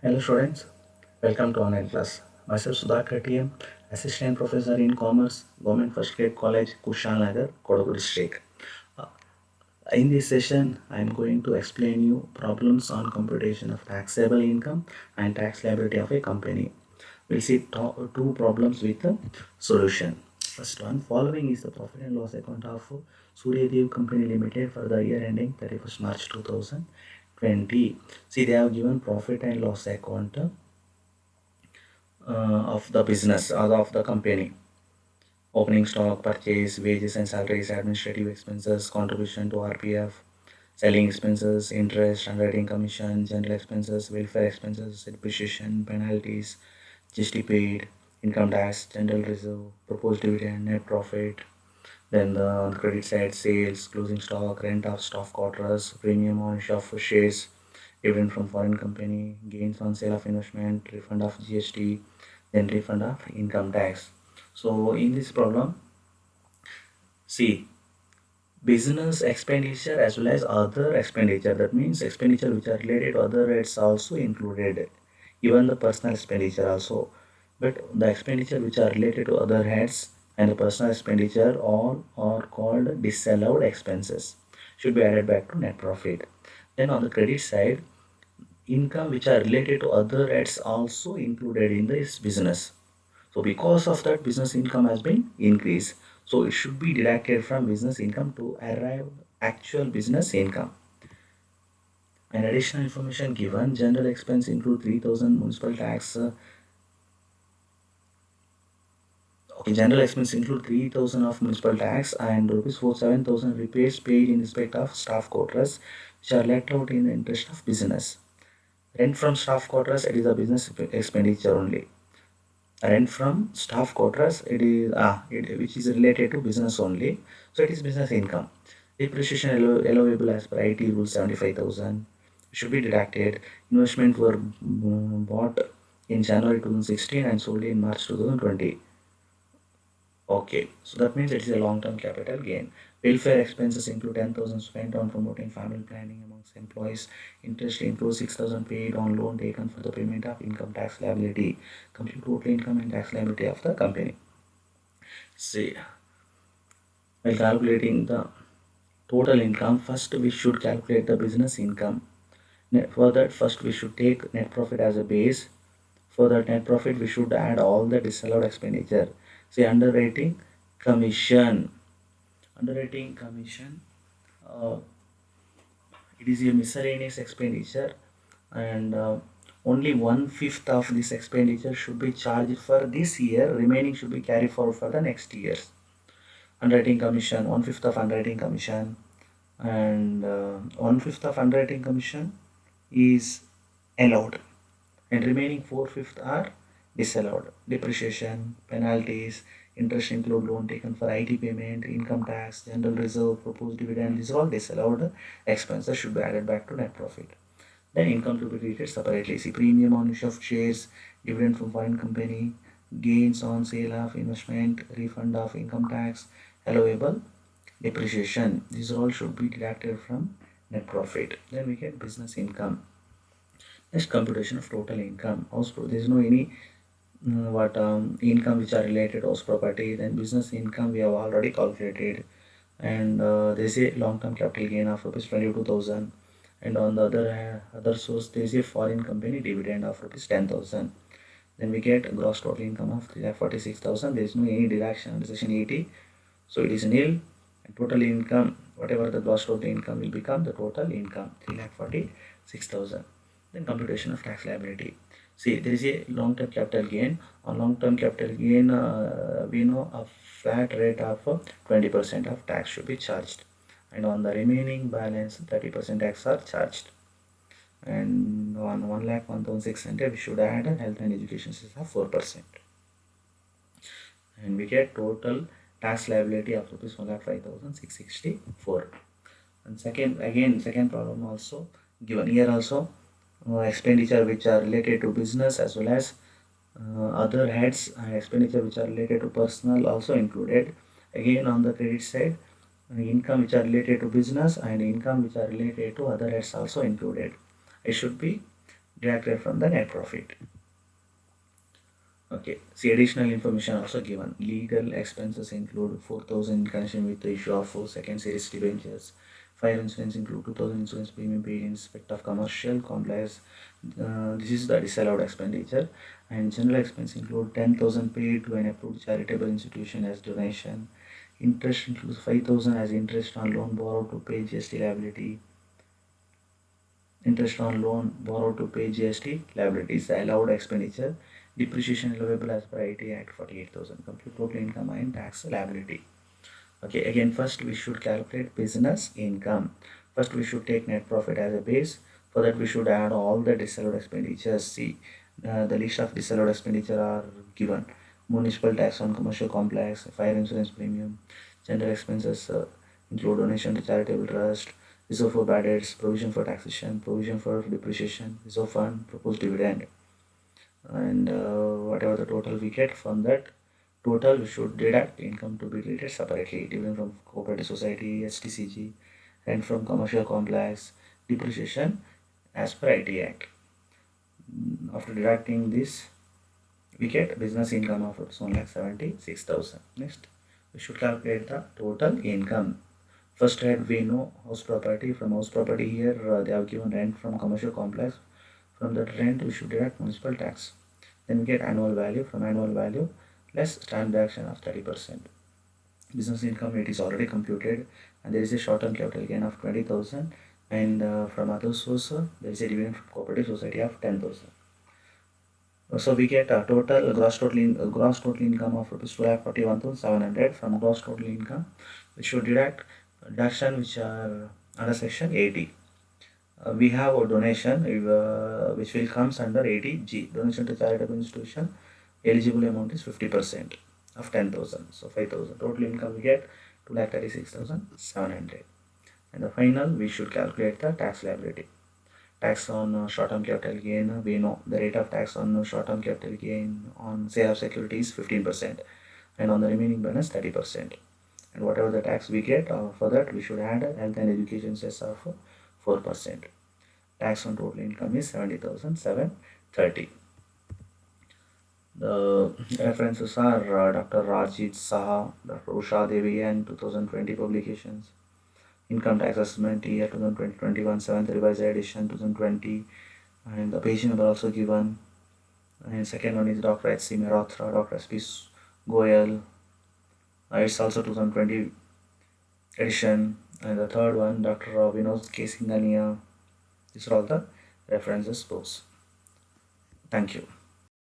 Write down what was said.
Hello students, welcome to online class. Myself Sudhakar TM, Assistant Professor in Commerce, Government First Grade College, Kushalnagar, Kodagu District. Uh, in this session, I am going to explain you problems on computation of taxable income and tax liability of a company. We'll see two problems with a solution. First one, following is the profit and loss account of Suryadev Company Limited for the year ending 31st March 2020. See, they have given profit and loss account of the business or of the company. Opening stock, purchase, wages and salaries, administrative expenses, contribution to RPF, selling expenses, interest, underwriting commission, general expenses, welfare expenses, depreciation, penalties, GST paid, income tax, general reserve, proposed dividend, net profit. Then on the credit side, sales, closing stock, rent of stock quarters, premium on issue of shares, dividend from foreign company, gains on sale of investment, refund of GST, then refund of income tax. So in this problem, see, business expenditure as well as other expenditure. That means expenditure which are related to other rates also included. Even the personal expenditure also. But the expenditure which are related to other heads and the personal expenditure all are called disallowed expenses. Should be added back to net profit. Then on the credit side, income which are related to other heads also included in this business. So because of that, business income has been increased. So it should be deducted from business income to arrive actual business income. And additional information given, general expense include 3000 municipal tax. Okay, general expense include 3000 of municipal tax and rupees 7,000 repairs paid in respect of staff quarters, which are let out in the interest of business. Rent from staff quarters, it is a business expenditure only. Rent from staff quarters, which is related to business only, so it is business income. Depreciation allowable as per IT rule 75,000 should be deducted. Investment were bought in January 2016 and sold in March 2020. Okay, so that means it is a long-term capital gain. Welfare expenses include 10,000 spent on promoting family planning amongst employees. Interest includes 6,000 paid on loan taken for the payment of income tax liability. Compute total income and tax liability of the company. See, while calculating the total income, first we should calculate the business income. For that, first we should take net profit as a base. For that net profit, we should add all the disallowed expenditure. See, underwriting commission. Underwriting commission, uh, it is a miscellaneous expenditure, and only 1/5 of this expenditure should be charged for this year. Remaining should be carried forward for the next years. Underwriting commission, 1/5 of underwriting commission, and 1/5 of underwriting commission is allowed, and remaining 4/5 are disallowed. Depreciation, penalties, interest include loan taken for IT payment, income tax, general reserve, proposed dividend. These are all disallowed expenses should be added back to net profit. Then income to be treated separately. See, premium on issue of shares, dividend from foreign company, gains on sale of investment, refund of income tax, allowable depreciation. These all should be deducted from net profit. Then we get business income. Next, computation of total income. There is no any what income which are related to house property. Then business income we have already calculated, and there is a long-term capital gain of rupees 22,000, and on the other source there is a foreign company dividend of rupees 10,000. Then we get gross total income of 346,000. There is no any deduction under section 80, so it is nil. And total income, whatever the gross total income will become the total income 346,000. Then computation of tax liability. See, there is a long-term capital gain. On long-term capital gain, we know a flat rate of 20% of tax should be charged, and on the remaining balance 30% tax are charged. And on 1,01,600 we should add a health and education cess of 4%, and we get total tax liability of rupees 1,05,664. And second problem also given here also, expenditure which are related to business as well as other heads, and expenditure which are related to personal also included. Again on the credit side, income which are related to business and income which are related to other heads also included. It should be deducted from the net profit. Okay, see additional information also given. Legal expenses include 4,000 in connection with the issue of 4 series debentures. Fire insurance include 2,000 insurance premium paid in respect of commercial complex. This is the disallowed expenditure. And general expense include 10,000 paid to an approved charitable institution as donation. Interest includes 5,000 as interest on loan borrowed to pay GST liability. Interest on loan borrowed to pay GST liability is the allowed expenditure. Depreciation allowable as per IT Act 48,000. Compute total income and tax liability. Okay, again, first we should calculate business income. First we should take net profit as a base. For that we should add all the disallowed expenditures. See, the list of disallowed expenditure are given. Municipal tax on commercial complex, fire insurance premium, general expenses include donation to charitable trust, reserve for bad debts, provision for taxation, provision for depreciation, reserve fund, proposed dividend, and whatever the total we get from that total we should deduct income to be treated separately. Dividend from cooperative society, STCG, rent from commercial complex, depreciation as per IT Act. After deducting this we get business income of rupees 1,76,000. Next we should calculate the total income. First head we know house property. From house property here they have given rent from commercial complex. From that rent we should deduct municipal tax. Then we get annual value. From annual value less transaction of 30%. Business income it is already computed, and there is a short-term capital gain of 20,000, and from other source there is a dividend from cooperative society of 10,000. So we get a total gross total income of rupees 2,41,700. From gross total income we should deduct deduction which are under section 80. We have a donation which will comes under 80G, donation to charitable institution. Eligible amount is 50% of 10,000, so 5,000. Total income we get 2,36,700. And the final we should calculate the tax liability. Tax on short-term capital gain, we know the rate of tax on short-term capital gain on sale of securities is 15%, and on the remaining balance 30%. And whatever the tax we get for that we should add health and education cess of 4%. Tax on total income is 70,730. The references are Dr. Rajit Saha, Dr. Usha Devi, and 2020 publications. Income tax assessment year 2020-21, 7th revised edition 2020, and the page number also given. And second one is Dr. H.C. Mehrotra, Dr. S.P. Goyal. It's also 2020 edition. And the third one, Dr. Vinod K. Singhania. These are all the references books. Thank you.